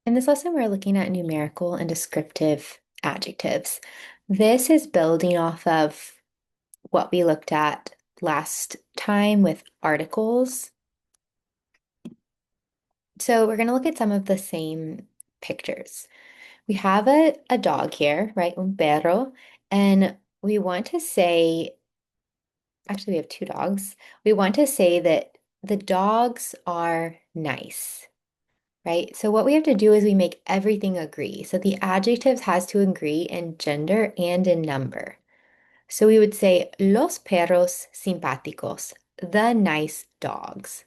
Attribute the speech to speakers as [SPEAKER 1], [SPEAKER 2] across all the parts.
[SPEAKER 1] In this lesson, we're looking at numerical and descriptive adjectives. This is building off of what we looked at last time with articles. So we're going to look at some of the same pictures. We have a dog here, right? Un perro. And we want to say, actually, we have two dogs. We want to say that the dogs are nice. Right? So what we have to do is we make everything agree. So the adjectives has to agree in gender and in number. So we would say los perros simpáticos, the nice dogs.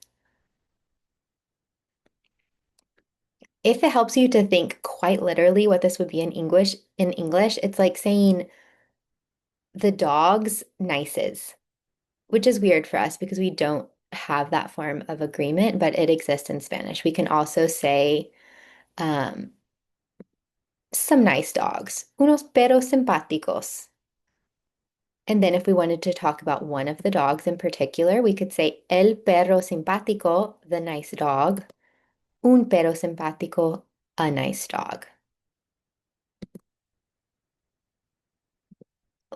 [SPEAKER 1] If it helps you to think quite literally what this would be in English, it's like saying the dogs nices, which is weird for us because we don't have that form of agreement, but it exists in Spanish. We can also say um, some nice dogs, unos perros simpáticos. And then if we wanted to talk about one of the dogs in particular, we could say el perro simpático, the nice dog, un perro simpático, a nice dog.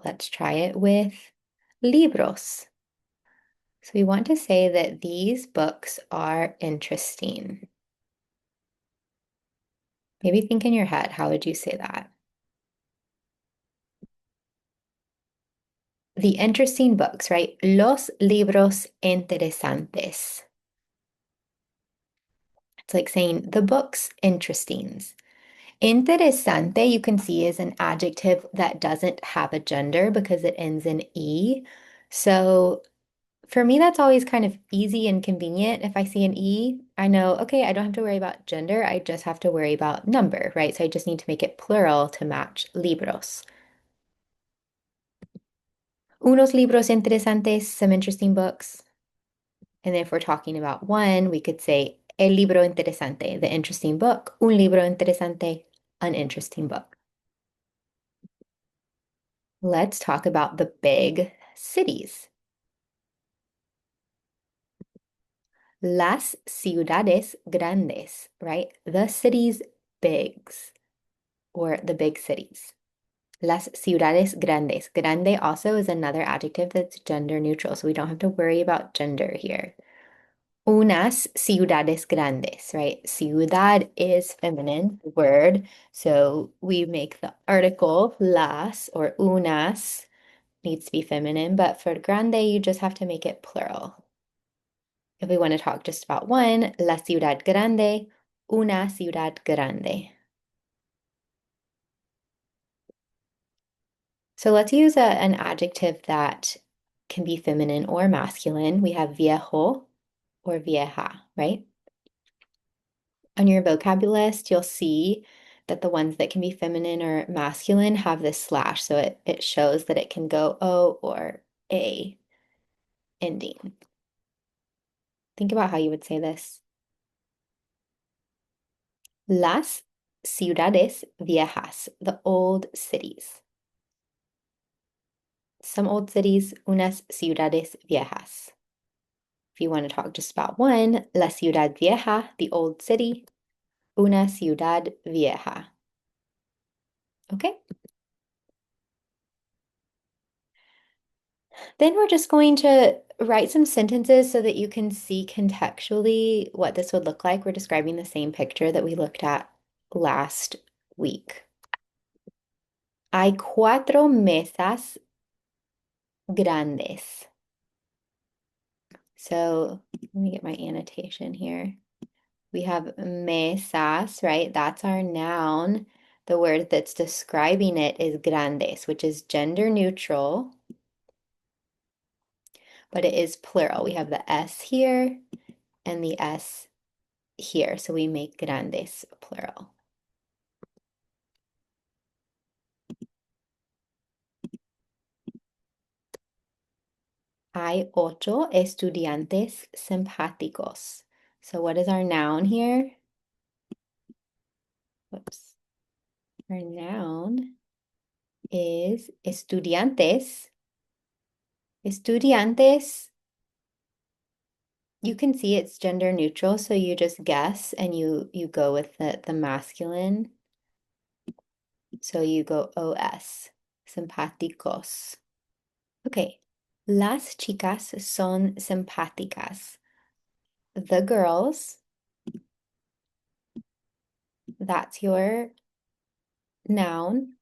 [SPEAKER 1] Let's try it with libros. So we want to say that these books are interesting. Maybe think in your head, how would you say that? The interesting books, right? Los libros interesantes. It's like saying the books interestings. Interesante, you can see, is an adjective that doesn't have a gender because it ends in E. So for me, that's always kind of easy and convenient. If I see an E, I know, okay, I don't have to worry about gender. I just have to worry about number, right? So I just need to make it plural to match libros. Unos libros interesantes, some interesting books. And then if we're talking about one, we could say el libro interesante, the interesting book. Un libro interesante, an interesting book. Let's talk about the big cities. Las ciudades grandes, right? The cities bigs or the big cities. Las ciudades grandes. Grande also is another adjective that's gender neutral, so we don't have to worry about gender here. Unas ciudades grandes, right? Ciudad is feminine word, so we make the article las or unas needs to be feminine, but for grande, you just have to make it plural. If we want to talk just about one, la ciudad grande, una ciudad grande. So let's use an adjective that can be feminine or masculine. We have viejo or vieja, right? On your vocab list, you'll see that the ones that can be feminine or masculine have this slash. So it shows that it can go O or A ending. Think about how you would say this. Las ciudades viejas, the old cities. Some old cities, unas ciudades viejas. If you want to talk just about one, la ciudad vieja, the old city, una ciudad vieja. Okay? Then we're just going to write some sentences so that you can see contextually what this would look like. We're describing the same picture that we looked at last week. Hay cuatro mesas grandes. So let me get my annotation here. We have mesas, right? That's our noun. The word that's describing it is grandes, which is gender neutral, but it is plural. We have the S here and the S here, so we make grandes plural. Hay ocho estudiantes simpáticos. So what is our noun here? Whoops. Our noun is estudiantes. Estudiantes You can see it's gender neutral, so you just guess and you go with the masculine. So you go OS, simpáticos. Okay. Las chicas son simpáticas. The girls, that's your noun.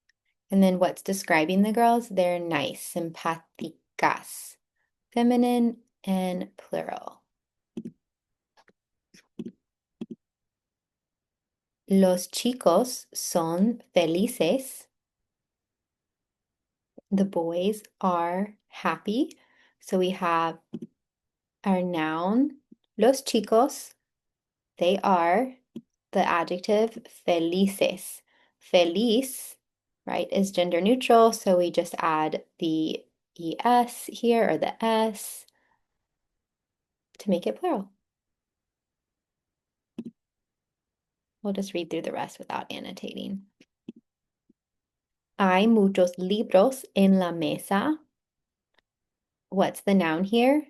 [SPEAKER 1] And then what's describing the girls? They're nice, simpáticas, feminine and plural. Los chicos son felices. The boys are happy. So we have our noun, los chicos, they are the adjective felices. Feliz, right, is gender neutral, so we just add the es here or the s to make it plural. We'll just read through the rest without annotating. Hay muchos libros en la mesa. What's the noun here?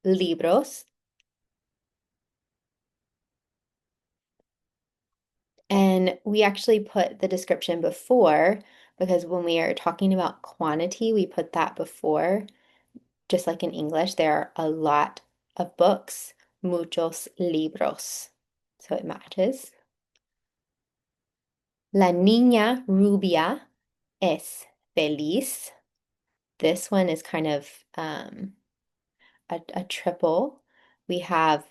[SPEAKER 1] Libros. And we actually put the description before because when we are talking about quantity, we put that before. Just like in English, there are a lot of books, muchos libros. So it matches. La niña rubia es feliz. This one is kind of a triple. We have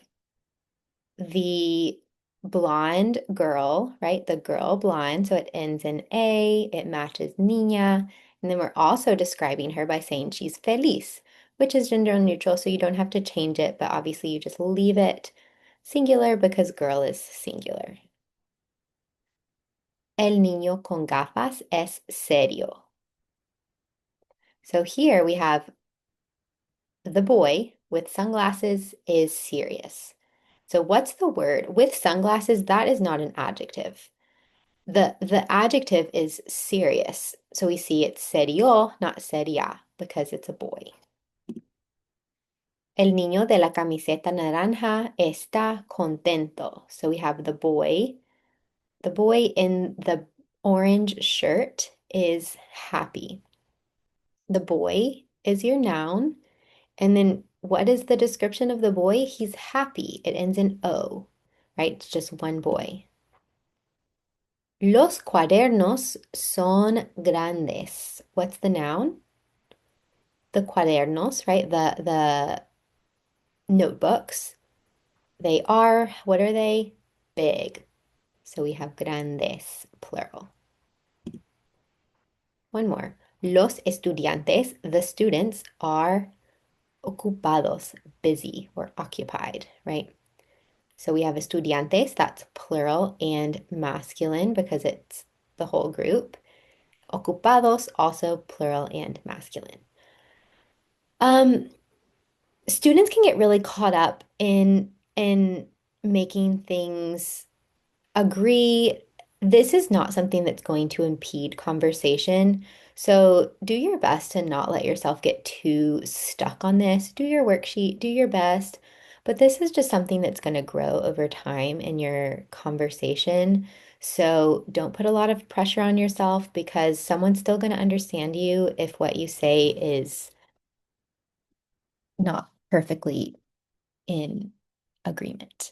[SPEAKER 1] the blonde girl, right? The girl blonde. So it ends in A, it matches niña. And then we're also describing her by saying she's feliz, which is gender neutral. So you don't have to change it, but obviously you just leave it singular because girl is singular. El niño con gafas es serio. So here we have the boy with sunglasses is serious. So what's the word? With sunglasses, that is not an adjective. The adjective is serious. So we see it's serio, not seria, because it's a boy. El niño de la camiseta naranja está contento. So we have the boy. The boy in the orange shirt is happy. The boy is your noun. And then what is the description of the boy? He's happy. It ends in O, right? It's just one boy. Los cuadernos son grandes. What's the noun? The cuadernos, right? The notebooks. They are, what are they? Big. So we have grandes, plural. One more. Los estudiantes, the students, are ocupados, busy or occupied, right? So we have estudiantes, that's plural and masculine because it's the whole group. Ocupados, also plural and masculine. Um, Students can get really caught up in making things agree. This is not something that's going to impede conversation. So do your best to not let yourself get too stuck on this. Do your worksheet, do your best. But this is just something that's going to grow over time in your conversation. So don't put a lot of pressure on yourself because someone's still going to understand you if what you say is not perfectly in agreement.